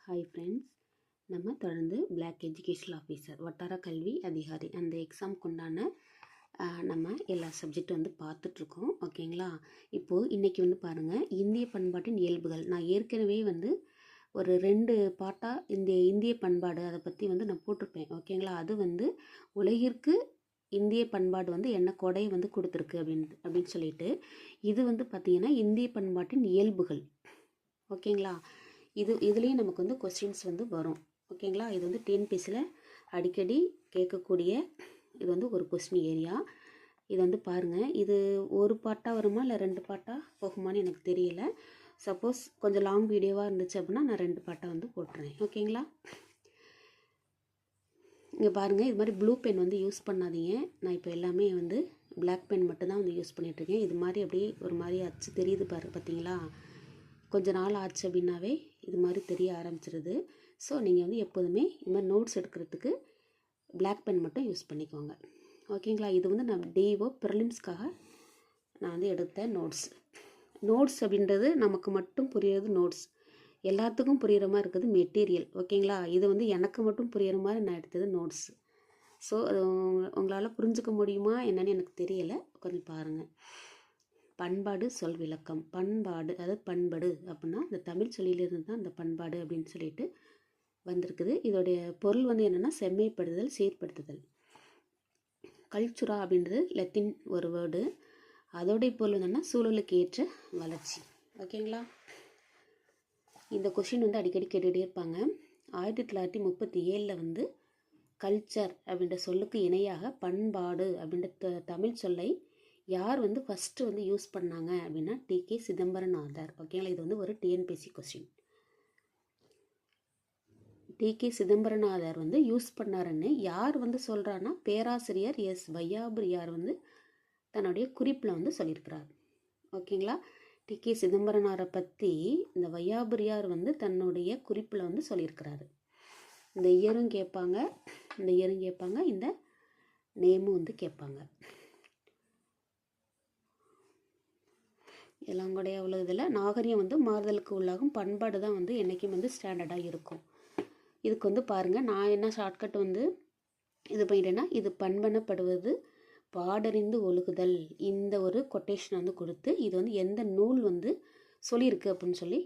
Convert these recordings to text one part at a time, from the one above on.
Hi friends, நம்ம தொடர்ந்து black educational officer வட்டார கல்வி அதிகாரி அந்த எக்ஸாமுக்கு உண்டான நம்ம எல்லா சப்ஜெக்டும் வந்து பார்த்துட்ருக்கோம். ஓகேங்களா? இப்போது இன்றைக்கி வந்து பாருங்கள், இந்திய பண்பாட்டின் இயல்புகள். நான் ஏற்கனவே வந்து ஒரு 2 பாட்டாக இந்த இந்திய பண்பாடு அதை பற்றி வந்து நான் போட்டிருப்பேன். ஓகேங்களா? அது வந்து உலகிற்கு இந்திய பண்பாடு வந்து என்ன கொடை வந்து கொடுத்துருக்கு அப்படின்னு சொல்லிட்டு, இது வந்து பார்த்திங்கன்னா இந்திய பண்பாட்டின் இயல்புகள். ஓகேங்களா? இதுலேயும் நமக்கு வந்து கொஸ்டின்ஸ் வந்து வரும். ஓகேங்களா? இது வந்து டிஎன்பிஎஸ்சியில் அடிக்கடி கேட்கக்கூடிய இது வந்து ஒரு கொஸ்டின் ஏரியா. இது வந்து பாருங்கள், இது ஒரு பாட்டாக வருமா இல்லை 2 பாட்டாக போகுமான்னு எனக்கு தெரியல. சப்போஸ் கொஞ்சம் லாங் வீடியோவாக இருந்துச்சு அப்படின்னா நான் 2 பாட்டாக வந்து போட்டுறேன். ஓகேங்களா? இங்கே பாருங்கள், இது மாதிரி ப்ளூ பென் வந்து யூஸ் பண்ணாதீங்க. நான் இப்போ எல்லாமே வந்து பிளாக் பென் மட்டும்தான் வந்து யூஸ் பண்ணிகிட்ருக்கேன். இது மாதிரி அப்படியே ஒரு மாதிரி அச்சு தெரியுது பார்த்தீங்களா? கொஞ்ச நாள் ஆச்சு அப்படின்னாவே இது மாதிரி தெரிய ஆரம்பிச்சிருது. ஸோ நீங்கள் வந்து எப்போதுமே இது மாதிரி நோட்ஸ் எடுக்கிறதுக்கு பிளாக் பென் மட்டும் யூஸ் பண்ணிக்கோங்க. ஓகேங்களா? இது வந்து நான் டிஓ ப்ரிலிம்ஸ்க்காக நான் வந்து எடுத்த நோட்ஸ் அப்படின்றது நமக்கு மட்டும் புரியுறது நோட்ஸ், எல்லாத்துக்கும் புரிகிற மாதிரி இருக்குது மெட்டீரியல். ஓகேங்களா? இது வந்து எனக்கு மட்டும் புரிகிற மாதிரி நான் எடுத்தது நோட்ஸ். ஸோ அது உங்களால் புரிஞ்சுக்க முடியுமா என்னன்னு எனக்கு தெரியலை, கொஞ்சம் பாருங்கள். பண்பாடு சொல் விளக்கம். பண்பாடு அதாவது பண்படு அப்படின்னா இந்த தமிழ் சொல்லியிலிருந்து தான் இந்த பண்பாடு அப்படின்னு சொல்லிட்டு வந்திருக்குது. இதோடைய பொருள் வந்து என்னென்னா செம்மைப்படுத்துதல், சீர்படுத்துதல். கல்ச்சுரா அப்படின்றது லத்தீன் ஒரு வேர்டு. அதோடைய பொருள் என்னென்னா சூழலுக்கு ஏற்ற வளர்ச்சி. ஓகேங்களா? இந்த கொஷின் வந்து அடிக்கடி கேட்டுகிட்டே இருப்பாங்க. 1937 வந்து கல்ச்சர் அப்படின்ற சொல்லுக்கு இணையாக பண்பாடு அப்படின்ற தமிழ் சொல்லை யார் வந்து ஃபஸ்ட்டு வந்து யூஸ் பண்ணாங்க அப்படின்னா டி.கே. சிதம்பரநாதர். ஓகேங்களா? இது வந்து ஒரு டிஎன்பிஎஸ்சி கொஸ்டின். டி.கே. சிதம்பரநாதர் வந்து யூஸ் பண்ணாருன்னு யார் வந்து சொல்கிறான்னா பேராசிரியர் எஸ். வையாபுரியார் வந்து தன்னுடைய குறிப்பில் வந்து சொல்லியிருக்கிறார். ஓகேங்களா? டி.கே. சிதம்பரனாரை பற்றி இந்த வையாபுரியார் வந்து தன்னுடைய குறிப்பில் வந்து சொல்லியிருக்கிறாரு. இந்த இயரும் கேட்பாங்க, இந்த நேமும் வந்து கேட்பாங்க. எல்லாம் கூட அவ்வளோ இதில் நாகரிகம் வந்து மாறுதலுக்கு உள்ளாகும், பண்பாடு தான் வந்து என்றைக்கும் வந்து ஸ்டாண்டர்டாக இருக்கும். இதுக்கு வந்து பாருங்கள், நான் என்ன ஷார்ட்கட் வந்து இது பண்ணிட்டேன்னா, இது பண்பனப்படுவது பாடறிந்து ஒழுகுதல், இந்த ஒரு கொட்டேஷன் வந்து கொடுத்து இது வந்து எந்த நூல் வந்து சொல்லியிருக்கு அப்படின்னு சொல்லி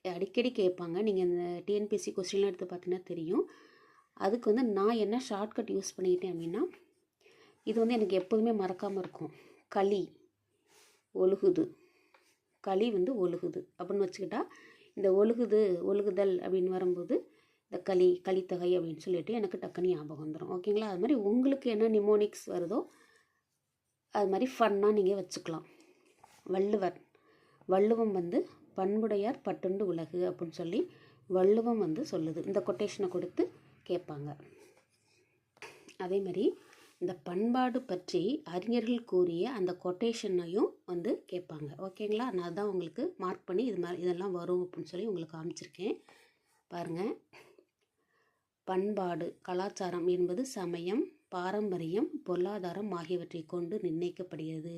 அடிக்கடி கேட்பாங்க. நீங்கள் இந்த டிஎன்பிஎஸ்சி கொஸ்டின்லாம் எடுத்து பார்த்தீங்கன்னா தெரியும். அதுக்கு வந்து நான் என்ன ஷார்ட்கட் யூஸ் பண்ணிக்கிட்டேன் அப்படின்னா, இது வந்து எனக்கு எப்போதுமே மறக்காமல் இருக்கும். களி வந்து ஒழுகுது அப்படின்னு வச்சுக்கிட்டா, இந்த ஒழுகுதல் அப்படின்னு வரும்போது இந்த களித்தொகை அப்படின்னு சொல்லிட்டு எனக்கு டக்குன்னு ஞாபகம் வந்துடும். ஓகேங்களா? அது மாதிரி உங்களுக்கு என்ன நிமோனிக்ஸ் வருதோ அது மாதிரி ஃபன்னாக நீங்கள் வச்சுக்கலாம். வள்ளுவம் வந்து பண்புடையார் பட்டுண்டு உலகு அப்படின்னு சொல்லி வள்ளுவம் வந்து சொல்லுது. இந்த கொட்டேஷனை கொடுத்து கேட்பாங்க. அதே மாதிரி இந்த பண்பாடு பற்றி அறிஞர்கள் கூறிய அந்த கொட்டேஷனையும் வந்து கேட்பாங்க. ஓகேங்களா? நான் தான் உங்களுக்கு மார்க் பண்ணி இதெல்லாம் வரும் அப்படின்னு சொல்லி உங்களுக்கு காமிச்சிருக்கேன். பாருங்கள், பண்பாடு கலாச்சாரம் என்பது சமயம், பாரம்பரியம், பொருளாதாரம் ஆகியவற்றை கொண்டு நிர்ணயிக்கப்படுகிறது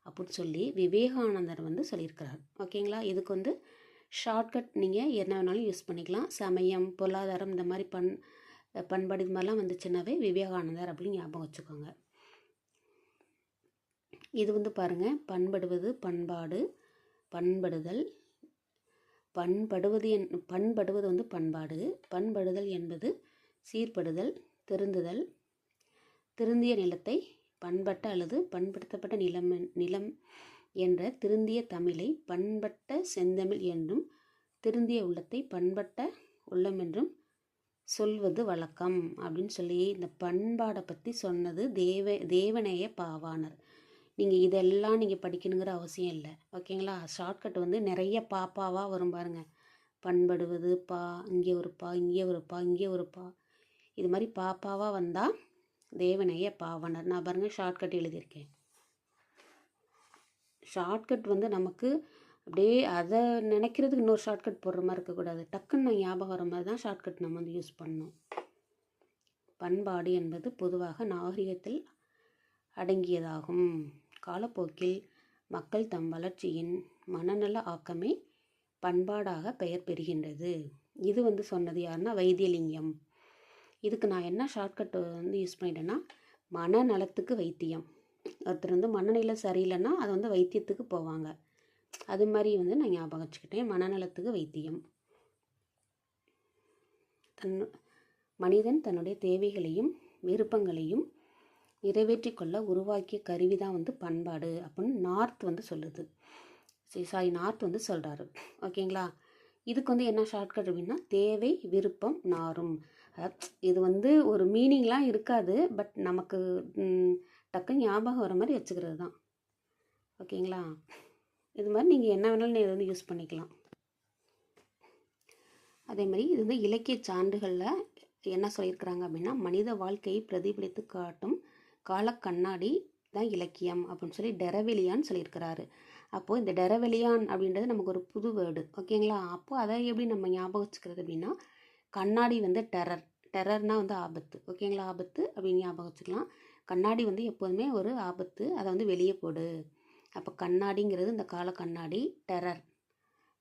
அப்படின்னு சொல்லி விவேகானந்தர் வந்து சொல்லியிருக்கிறார். ஓகேங்களா? இதுக்கு வந்து ஷார்ட்கட் நீங்கள் என்ன வேணாலும் யூஸ் பண்ணிக்கலாம். சமயம், பொருளாதாரம், இந்த மாதிரி பண்பாடு இது மாதிரிலாம் வந்துச்சுன்னாவே விவேகானந்தர் அப்படின்னு ஞாபகம் வச்சுக்கோங்க. இது வந்து பாருங்கள், பண்படுவது பண்பாடு, பண்படுதல். பண்படுவது வந்து பண்பாடு, பண்படுதல் என்பது சீர்படுதல், திருந்திய நிலத்தை பண்பட்ட அல்லது பண்படுத்தப்பட்ட நிலம் என்ற திருந்திய தமிழை பண்பட்ட செந்தமிழ் என்றும், திருந்திய உள்ளத்தை பண்பட்ட உள்ளம் என்றும் சொல்வது வழக்கம் அப்படின்னு சொல்லி இந்த பண்பாடை பற்றி சொன்னது தேவநேய பாவாணர். நீங்கள் இதெல்லாம் நீங்கள் படிக்கணுங்கிற அவசியம் இல்லை. ஓகேங்களா? ஷார்ட்கட் வந்து நிறைய பாப்பாவாக வரும் பாருங்கள். பண்படுவது இங்கே ஒரு இங்கே ஒரு இது மாதிரி பாப்பாவாக வந்தால் தேவநேய பாவாணர். நான் பாருங்கள் ஷார்ட்கட் எழுதியிருக்கேன். ஷார்ட்கட் வந்து நமக்கு அப்படியே அதை நினைக்கிறதுக்கு இன்னொரு ஷார்ட்கட் போடுற மாதிரி இருக்கக்கூடாது. டக்குன்னு ஞாபகம் வர மாதிரி தான் ஷார்ட்கட் நம்ம வந்து யூஸ் பண்ணணும். பண்பாடு என்பது பொதுவாக நாகரிகத்தில் அடங்கியதாகும். காலப்போக்கில் மக்கள் தம் வளர்ச்சியின் மனநல ஆக்கமே பண்பாடாக பெயர் பெறுகின்றது. இது வந்து சொன்னது யாருன்னா வைத்தியலிங்கம். இதுக்கு நான் என்ன ஷார்ட்கட் வந்து யூஸ் பண்ணிட்டேன்னா, மனநலத்துக்கு வைத்தியம். ஒருத்தர் வந்து மனநிலை சரியில்லைன்னா அது வந்து வைத்தியத்துக்கு போவாங்க. அது மாதிரி வந்து நான் ஞாபகம் வச்சுக்கிட்டேன். மனநலத்துக்கு வைத்தியம். மனிதன் தன்னுடைய தேவைகளையும் விருப்பங்களையும் நிறைவேற்றி கொள்ள உருவாக்கிய கருவி தான் வந்து பண்பாடு அப்படின்னு நார்த் வந்து சொல்லுது. நார்த் வந்து சொல்கிறாரு. ஓகேங்களா. இதுக்கு வந்து என்ன ஷார்ட்கட் அப்படின்னா, தேவை விருப்பம் நாரும். இது வந்து ஒரு மீனிங்லாம் இருக்காது, பட் நமக்கு டக்கு ஞாபகம் வர மாதிரி வச்சுக்கிறது தான். ஓகேங்களா. இது மாதிரி நீங்கள் என்ன வேணாலும் நீங்கள் வந்து யூஸ் பண்ணிக்கலாம். அதே மாதிரி இது வந்து இலக்கிய சான்றுகளில் என்ன சொல்லியிருக்கிறாங்க அப்படின்னா, மனித வாழ்க்கையை பிரதிபலித்து காட்டும் கால கண்ணாடி தான் இலக்கியம் அப்படின்னு சொல்லி டெரவெலியான்னு சொல்லியிருக்கிறாரு. அப்போது இந்த டெரவெலியான் அப்படின்றது நமக்கு ஒரு புது வேர்டு. ஓகேங்களா. அப்போது அதை எப்படி நம்ம ஞாபகம் வச்சுக்கிறது அப்படின்னா, கண்ணாடி வந்து டெரர்னால் வந்து ஆபத்து. ஓகேங்களா. ஆபத்து அப்படின்னு ஞாபகம் வச்சுக்கலாம். கண்ணாடி வந்து எப்போதுமே ஒரு ஆபத்து, அதை வந்து வெளியே போடு. அப்போ கண்ணாடிங்கிறது இந்த கால கண்ணாடி.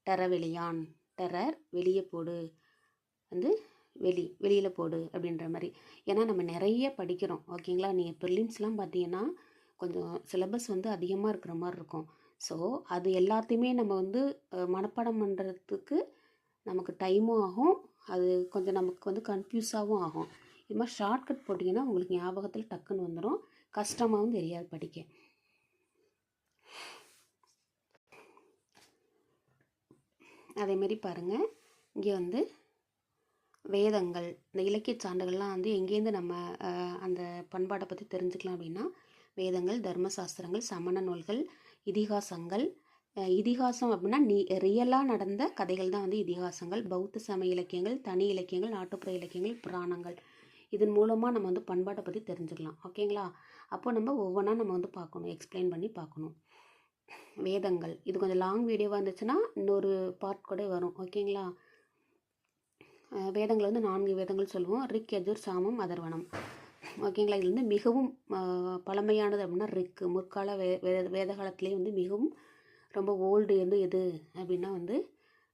டெரவெலியான், டெரர் வெளியே போடு, வந்து வெளியில் போடு அப்படின்ற மாதிரி. ஏன்னா நம்ம நிறைய படிக்கிறோம். ஓகேங்களா. நீங்கள் ப்ரிலிம்ஸ்லாம் பார்த்தீங்கன்னா கொஞ்சம் சிலபஸ் வந்து அதிகமாக இருக்கிற மாதிரி இருக்கும். ஸோ அது எல்லாத்தையுமே நம்ம வந்து மனப்பாடம் பண்ணுறதுக்கு நமக்கு டைமும் ஆகும், அது கொஞ்சம் நமக்கு வந்து கன்ஃபியூஸாகவும் ஆகும். இது மாதிரி ஷார்ட்கட் போட்டிங்கன்னா உங்களுக்கு ஞாபகத்தில் டக்குன்னு வந்துடும், கஷ்டமாகவும் தெரியாது படிக்க. அதேமாரி பாருங்கள், இங்கே வந்து வேதங்கள், இந்த இலக்கிய சான்றுகள்லாம் வந்து எங்கேருந்து நம்ம அந்த பண்பாட்டை பற்றி தெரிஞ்சுக்கலாம் அப்படின்னா, வேதங்கள், தர்மசாஸ்திரங்கள், சமண நூல்கள், இதிகாசங்கள். இதிகாசம் அப்படின்னா ரியலாக நடந்த கதைகள் தான் வந்து இதிகாசங்கள். பௌத்த சமய இலக்கியங்கள், தனி இலக்கியங்கள், நாட்டுப்புற இலக்கியங்கள், புராணங்கள். இதன் மூலமாக நம்ம வந்து பண்பாட்டை பற்றி தெரிஞ்சுக்கலாம். ஓகேங்களா. அப்போ நம்ம ஒவ்வொன்றா நம்ம வந்து பார்க்கணும், எக்ஸ்பிளைன் பண்ணி பார்க்கணும். வேதங்கள், இது கொஞ்சம் லாங் வீடியோவாக இருந்துச்சுன்னா இன்னொரு பார்ட் கூட வரும். ஓகேங்களா. வேதங்கள் வந்து 4 வேதங்கள் சொல்லுவோம். ரிக், யஜுர், சாமம், அதர்வனம். ஓகேங்களா. இது வந்து மிகவும் பழமையானது அப்படின்னா ரிக். முற்கால வேத காலத்திலே வந்து மிகவும் ரொம்ப ஓல்டு வந்து எது அப்படின்னா வந்து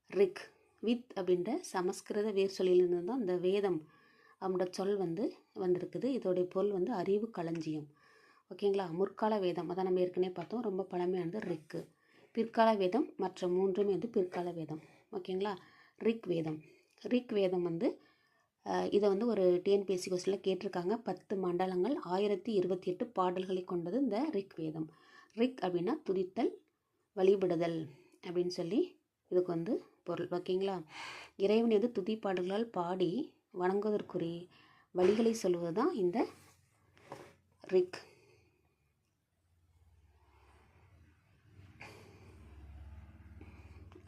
ரிக். வித் அப்படின்ற சமஸ்கிருத வேர் சொல்லிலிருந்து தான் இந்த வேதம் அப்படின்ற சொல் வந்து வந்திருக்குது. இதோடைய பொருள் வந்து அறிவு களஞ்சியம். ஓகேங்களா. முற்கால வேதம் அதான் நம்ம ஏற்கனவே பார்த்தோம், ரொம்ப பழமையானது ரிக்கு. பிற்கால வேதம் மற்ற 3மே வந்து பிற்கால வேதம். ஓகேங்களா. ரிக் வேதம். ரிக் வேதம் வந்து இதை வந்து ஒரு டிஎன்பிஎஸ்சி கொஸ்டினில் கேட்டிருக்காங்க. 10 மண்டலங்கள், 1028 பாடல்களை கொண்டது இந்த ரிக் வேதம். ரிக் அப்படின்னா துதித்தல், வழிபடுதல் அப்படின்னு சொல்லி இதுக்கு வந்து பொருள். ஓகேங்களா. இறைவன் வந்து துதி பாடல்களால் பாடி வணங்குவதற்குரிய வழிகளை சொல்வது தான் இந்த ரிக்.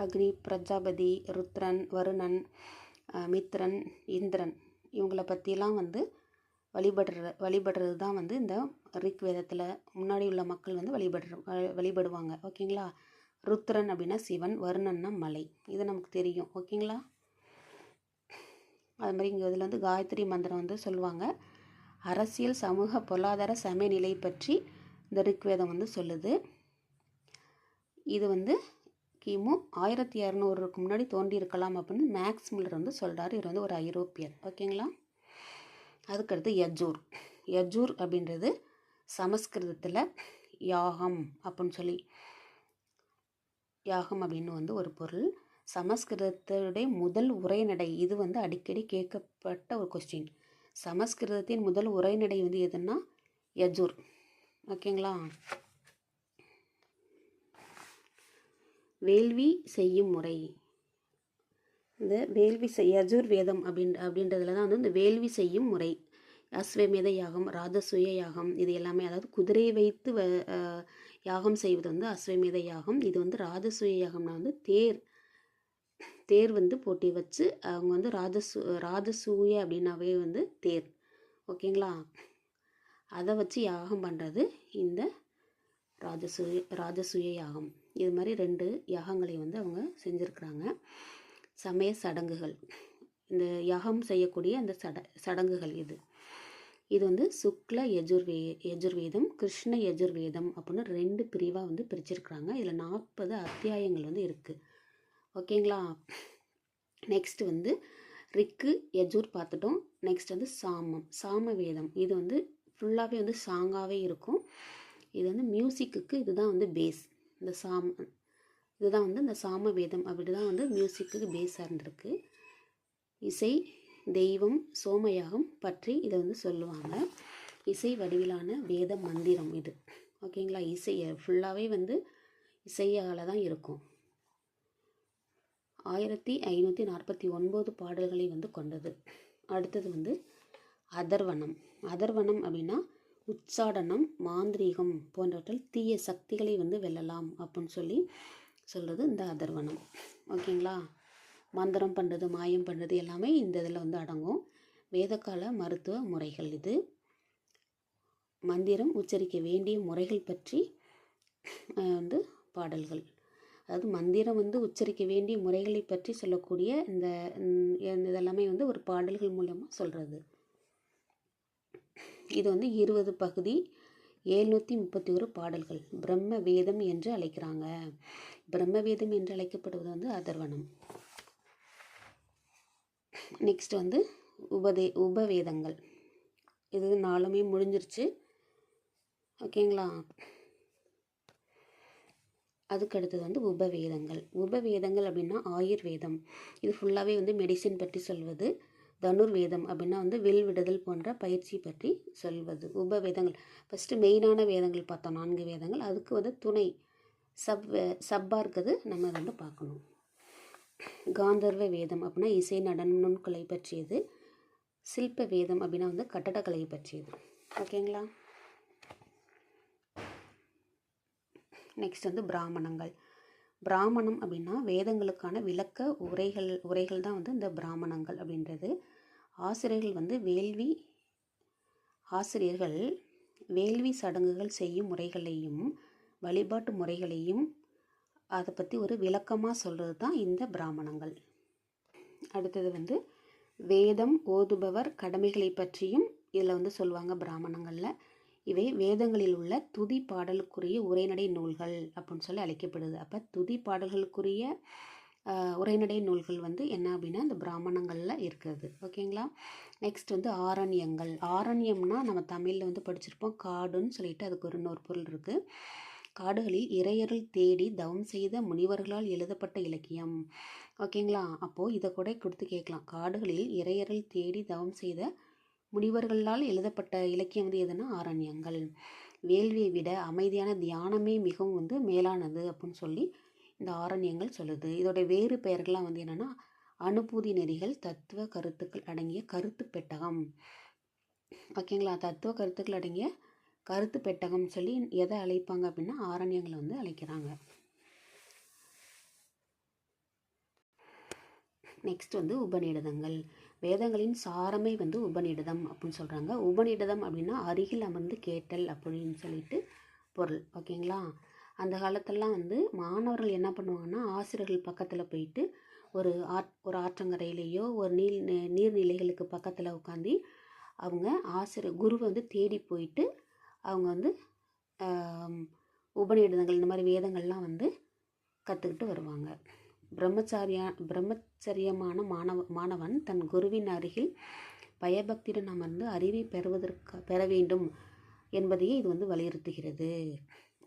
அக்னி, பிரஜாபதி, ருத்ரன், வருணன், மித்ரன், இந்திரன் இவங்களை பற்றிலாம் வந்து வழிபடுறது தான் வந்து இந்த ரிக் வேதத்தில் முன்னாடி உள்ள மக்கள் வந்து வழிபடுவாங்க. ஓகேங்களா. ருத்ரன் அப்படின்னா சிவன், வருணன்னா மலை, இது நமக்கு தெரியும். ஓகேங்களா. அது மாதிரி இங்கே இதில் வந்து காயத்ரி மந்திரம் வந்து சொல்லுவாங்க. அரசியல், சமூக, பொருளாதார, சமய நிலை பற்றி இந்த ரிக் வேதம் வந்து சொல்லுது. இது வந்து கிமு 1200க்கு முன்னாடி தோன்றியிருக்கலாம் அப்படின்னு மேக்ஸ் முல்லர் வந்து சொல்கிறார். இவர் வந்து ஒரு ஐரோப்பியர். ஓகேங்களா. அதுக்கடுத்து யஜூர். யஜூர் அப்படின்றது சமஸ்கிருதத்தில் யாகம் அப்படின்னு சொல்லி, யாகம் அப்படின்னு வந்து ஒரு பொருள். சமஸ்கிருதத்துடைய முதல் உரைநடை, இது வந்து அடிக்கடி கேட்கப்பட்ட ஒரு கொஸ்டின். சமஸ்கிருதத்தின் முதல் உரைநடை வந்து எதுன்னா யஜூர். ஓகேங்களா. வேள்வி செய்யும் முறை, இந்த வேள்வி யஜுர் வேதம் அப்படின்றதுல தான் வந்து இந்த வேள்வி செய்யும் முறை. அஸ்வமேத யாகம், ராஜசூய யாகம், இது எல்லாமே, அதாவது குதிரையை வைத்து யாகம் செய்வது வந்து அஸ்வமேத யாகம். இது வந்து ராஜசூய யாகம்னா வந்து தேர் வந்து போட்டி வச்சு அவங்க வந்து ராஜசூய அப்படின்னாவே வந்து தேர். ஓகேங்களா. அதை வச்சு யாகம் பண்ணுறது இந்த ராஜசூய யாகம். இது மாதிரி 2 யாகங்களை வந்து அவங்க செஞ்சுருக்குறாங்க. சமய சடங்குகள், இந்த யாகம் செய்யக்கூடிய அந்த சடங்குகள் இது வந்து சுக்ல யஜுர்வேதம், கிருஷ்ண யஜுர்வேதம் அப்படின்னு 2 பிரிவாக வந்து பிரிச்சிருக்கிறாங்க. இதில் 40 அத்தியாயங்கள் வந்து இருக்குது. ஓகேங்களா. நெக்ஸ்ட் வந்து ரிக்கு யஜூர் பார்த்துட்டோம். நெக்ஸ்ட் வந்து சாம வேதம். இது வந்து ஃபுல்லாகவே வந்து சாங்காகவே இருக்கும். இது வந்து மியூசிக்குக்கு இதுதான் வந்து பேஸ். இந்த இதுதான் வந்து இந்த சாம வேதம் அப்படி தான் வந்து மியூசிக்கு பேஸாக இருந்திருக்கு. இசை, தெய்வம், சோமயாகம் பற்றி இதை வந்து சொல்லுவாங்க. இசை வடிவிலான வேத மந்திரம் இது. ஓகேங்களா? இசையை ஃபுல்லாகவே வந்து இசையால் தான் இருக்கும். 1549 பாடல்களை வந்து கொண்டது. அடுத்தது வந்து அதர்வனம். அதர்வனம் அப்படின்னா உச்சாடனம், மாந்திரீகம் போன்றவற்றில் தீய சக்திகளை வந்து வெல்லலாம் அப்படின்னு சொல்கிறது இந்த அதர்வனம். ஓகேங்களா? மந்திரம் பண்ணுறது, மாயம் பண்ணுறது எல்லாமே இந்த இதில் வந்து அடங்கும். வேதகால மருத்துவ முறைகள் இது. மந்திரம் உச்சரிக்க வேண்டிய முறைகள் பற்றி வந்து பாடல்கள். அதாவது மந்திரம் வந்து உச்சரிக்க வேண்டிய முறைகளை பற்றி சொல்லக்கூடிய இந்த இதெல்லாமே வந்து ஒரு பாடல்கள் மூலமாக சொல்கிறது. இது வந்து 20 பகுதி, 731 பாடல்கள். பிரம்ம வேதம் என்று அழைக்கிறாங்க. பிரம்ம வேதம் என்று அழைக்கப்படுவது வந்து அதர்வனம். நெக்ஸ்ட் வந்து உபவேதங்கள். இது 4மே முடிஞ்சிருச்சு. ஓகேங்களா? அதுக்கு அடுத்தது வந்து உபவேதங்கள். உபவேதங்கள் அப்படின்னா ஆயுர்வேதம். இது ஃபுல்லாகவே வந்து மெடிசின் பற்றி சொல்வது. தனுர்வேதம் அப்படின்னா வந்து வில் விடுதல் போன்ற பயிற்சி பற்றி சொல்வது. உபவேதங்கள் ஃபஸ்ட்டு மெயினான வேதங்கள் பார்த்தோம், 4 வேதங்கள். அதுக்கு வந்து துணை சப்பாக இருக்குது, நம்ம வந்து பார்க்கணும். காந்தர்வ வேதம் அப்படின்னா இசை, நடனம், நுண்கலை பற்றியது. சில்ப வேதம் அப்படின்னா வந்து கட்டடக்கலை பற்றியது. ஓகேங்களா? நெக்ஸ்ட் வந்து பிராமணங்கள். பிராமணம் அப்படின்னா வேதங்களுக்கான விளக்க உரைகள் தான் வந்து இந்த பிராமணங்கள் அப்படின்றது. ஆசிரியர்கள் வேள்வி சடங்குகள் செய்யும் முறைகளையும் வழிபாட்டு முறைகளையும் அதை பற்றி ஒரு விளக்கமாக சொல்கிறது தான் இந்த பிராமணங்கள். அடுத்தது வந்து வேதம் ஓதுபவர் கடமைகளை பற்றியும் இதில் வந்து சொல்லுவாங்க பிராமணங்களில். இவை வேதங்களில் உள்ள துதி பாடலுக்குரிய உரைநடை நூல்கள் அப்படின்னு சொல்லி அழைக்கப்படுது. அப்போ துதி பாடல்களுக்குரிய உரைநடை நூல்கள் வந்து என்ன அப்படின்னா இந்த பிராமணங்களில் இருக்கிறது. ஓகேங்களா? நெக்ஸ்ட் வந்து ஆரண்யங்கள். ஆரண்யம்னா நம்ம தமிழில் வந்து படிச்சிருப்போம் காடுன்னு சொல்லிட்டு, அதுக்கு ஒரு இன்னொரு பொருள் இருக்குது. காடுகளில் இறையருள் தேடி தவம் செய்த முனிவர்களால் எழுதப்பட்ட இலக்கியம். ஓகேங்களா? அப்போது இதை கூட கொடுத்து கேட்கலாம். காடுகளில் இறையருள் தேடி தவம் செய்த முனிவர்களால் எழுதப்பட்ட இலக்கியம் வந்து எதுனா ஆரண்யங்கள். வேள்வியை விட அமைதியான தியானமே மிகவும் வந்து மேலானது அப்படின்னு சொல்லி இந்த ஆரண்யங்கள் சொல்லுது. இதோட வேறு பெயர்கள்லாம் வந்து என்னென்னா அனுபூதி நெறிகள், தத்துவ கருத்துக்கள் அடங்கிய கருத்து பெட்டகம். ஓகேங்களா? தத்துவ கருத்துக்கள் அடங்கிய கருத்து பெட்டகம் சொல்லி எதை அழைப்பாங்க அப்படின்னா ஆரண்யங்களை வந்து அழைக்கிறாங்க. நெக்ஸ்ட் வந்து உபநிடதங்கள். வேதங்களின் சாரமே வந்து உபநிடதம் அப்படின்னு சொல்கிறாங்க. உபநிடதம் அப்படின்னா அருகில் அமர்ந்து கேட்டல் அப்படின்னு சொல்லிட்டு பொருள். ஓகேங்களா? அந்த காலத்திலலாம் வந்து மாணவர்கள் என்ன பண்ணுவாங்கன்னா ஆசிரியர்கள் பக்கத்தில் போயிட்டு ஒரு ஆற்றங்கரையிலேயோ ஒரு நீர்நிலைகளுக்கு பக்கத்தில் உட்காந்து அவங்க குருவை வந்து தேடி போயிட்டு அவங்க வந்து உபநிடதங்கள் இந்த மாதிரி வேதங்கள்லாம் வந்து கற்றுக்கிட்டு வருவாங்க. பிரம்மச்சரியமான மாணவன் தன் குருவின் அருகில் பயபக்தியுடன் அமர்ந்து அறிவை பெற வேண்டும் என்பதையே இது வந்து வலியுறுத்துகிறது.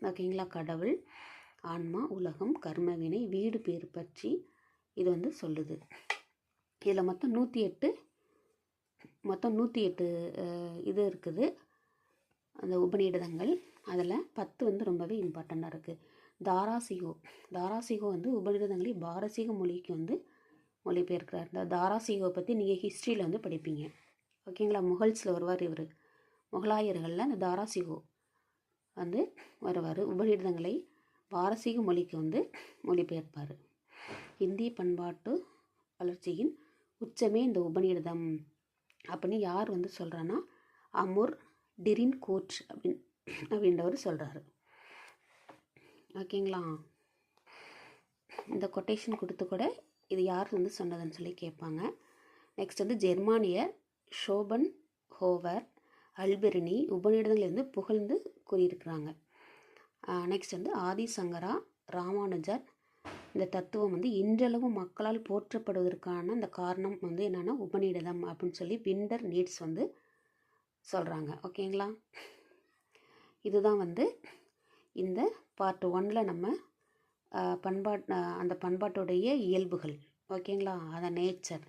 ஓகேங்களா? கடவுள், ஆன்மா, உலகம், கர்மவினை, வீடு பேர் பற்றி இது வந்து சொல்லுது. இதில் மொத்தம் 108 இது இருக்குது அந்த உபநிடதங்கள். அதில் 10 வந்து ரொம்பவே இம்பார்ட்டண்ட்டாக இருக்குது. தாராசிகோ வந்து உபநிடதங்களை பாரசீக மொழிக்கு வந்து மொழிபெயர்க்கிறார். இந்த தாராசிகோவை பற்றி நீங்கள் ஹிஸ்ட்ரியில் வந்து படிப்பீங்க. ஓகேங்களா? முகல்ஸில் வருவார் இவர். முகலாயர்களில் இந்த தாராசிகோ வந்து வருவார். உபநிடதங்களை பாரசீக மொழிக்கு வந்து மொழிபெயர்ப்பார். இந்திய பண்பாட்டு வளர்ச்சியின் உச்சமே இந்த உபநிடதம் அப்படின்னு யார் வந்து சொல்கிறான்னா அமுர் டிரின் கோட் அப்படின்றவர் சொல்கிறாரு. ஓகேங்களா? இந்த கொட்டேஷன் கொடுத்து கூட இது யார் வந்து சொன்னதுன்னு சொல்லி கேட்பாங்க. நெக்ஸ்ட் வந்து ஜெர்மானியர் ஷோபன் ஹோவர் அல்பெர்னி உபநிடதங்கள் வந்து புகழ்ந்து கூறியிருக்கிறாங்க. நெக்ஸ்ட் வந்து ஆதிசங்கரா, ராமானுஜர், இந்த தத்துவம் வந்து இன்றளவும் மக்களால் போற்றப்படுவதற்கான அந்த காரணம் வந்து என்னென்னா உபநிடதம் அப்படின்னு சொல்லி விண்டர் நீட்ஸ் வந்து சொல்கிறாங்க. ஓகேங்களா? இதுதான் வந்து இந்த பார்ட் 1ல் நம்ம அந்த பண்பாட்டுடைய இயல்புகள், ஓகேங்களா, அதை நேச்சர்.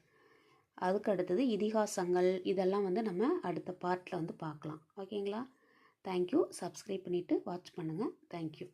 அதுக்கு அடுத்தது இதிகாசங்கள், இதெல்லாம் வந்து நம்ம அடுத்த பார்ட்டில் வந்து பார்க்கலாம். ஓகேங்களா? தேங்க்யூ. சப்ஸ்கிரைப் பண்ணிவிட்டு வாட்ச் பண்ணுங்கள். தேங்க்யூ.